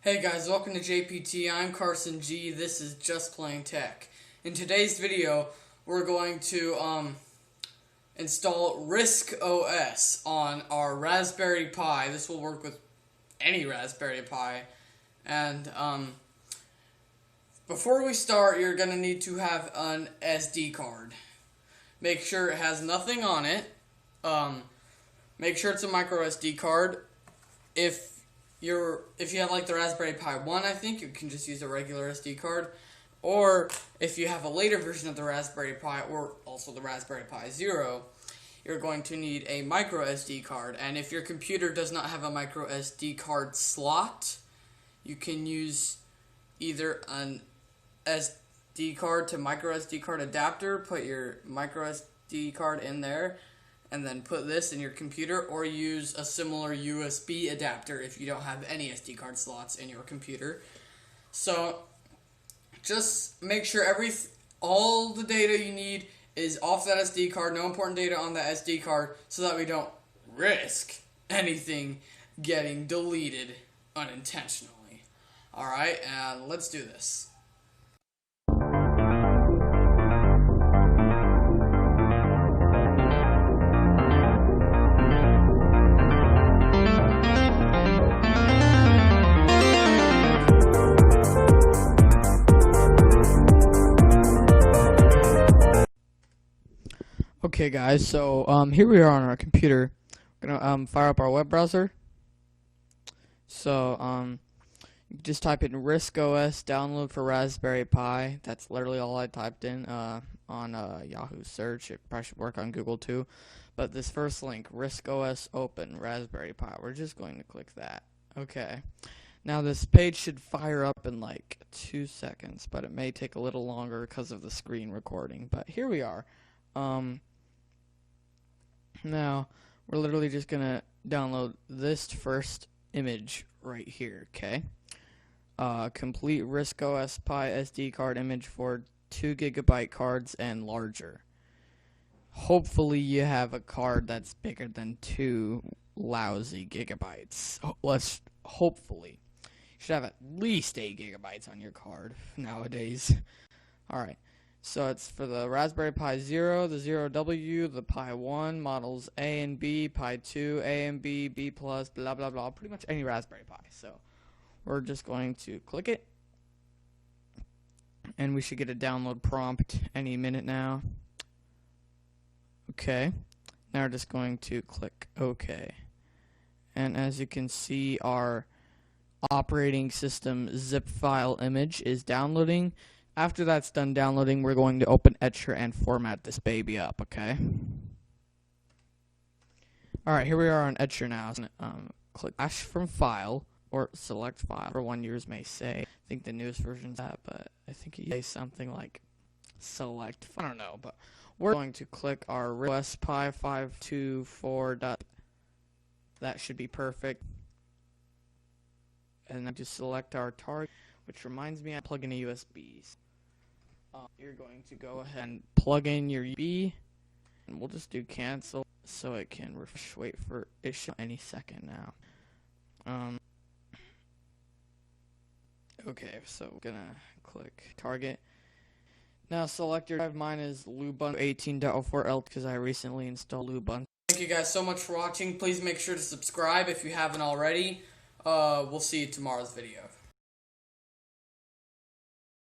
Hey guys, welcome to JPT. I'm Carson G. This is Just Plain Tech. In today's video, we're going to install RISC OS on our Raspberry Pi. This will work with any Raspberry Pi. And before we start, you're going to need to have an SD card. Make sure it has nothing on it. Make sure it's a micro SD card. If you have like the Raspberry Pi 1, I think, you can just use a regular SD card. Or if you have a later version of the Raspberry Pi, or also the Raspberry Pi 0, you're going to need a micro SD card. And if your computer does not have a micro SD card slot, you can use either an SD card to micro SD card adapter, put your micro SD card in there, and then put this in your computer, or use a similar USB adapter if you don't have any SD card slots in your computer. So just make sure all the data you need is off that SD card, no important data on that SD card, so that we don't risk anything getting deleted unintentionally. Alright, and let's do this. Okay guys, so here we are on our computer. We're gonna fire up our web browser. So you just type in RISC OS download for Raspberry Pi. That's literally all I typed in on Yahoo search. It probably should work on Google too. But this first link, RISC OS open Raspberry Pi, we're just going to click that. Okay. Now this page should fire up in like 2 seconds, but it may take a little longer because of the screen recording. But here we are. Now, we're literally just going to download this first image right here, okay? Complete RISC OS Pi SD card image for 2 GB cards and larger. Hopefully you have a card that's bigger than 2 lousy gigabytes. Hopefully. You should have at least 8 GB on your card nowadays. Alright. So it's for the Raspberry Pi 0, the 0W, the Pi 1, models A and B, Pi 2, A and B, B+, blah, blah, blah, pretty much any Raspberry Pi. So we're just going to click it, and we should get a download prompt any minute now. Okay, now we're just going to click OK. And as you can see, our operating system zip file image is downloading. After that's done downloading, we're going to open Etcher and format this baby up, okay? Alright, here we are on Etcher now. Click Dash from File, or Select File, or one yours may say. I think the newest version's that, but I think it says something like Select. I don't know, but we're going to click our RISC Pi 524. That should be perfect. And then just select our target, which reminds me I plug in a USBs. You're going to go ahead and plug in your USB, and we'll just do cancel so it can refresh. Wait for it should any second now. Okay, so we're gonna click target. Now select your drive. Mine is Ubuntu 18.04L because I recently installed Ubuntu. Thank you guys so much for watching. Please make sure to subscribe if you haven't already. We'll see you tomorrow's video.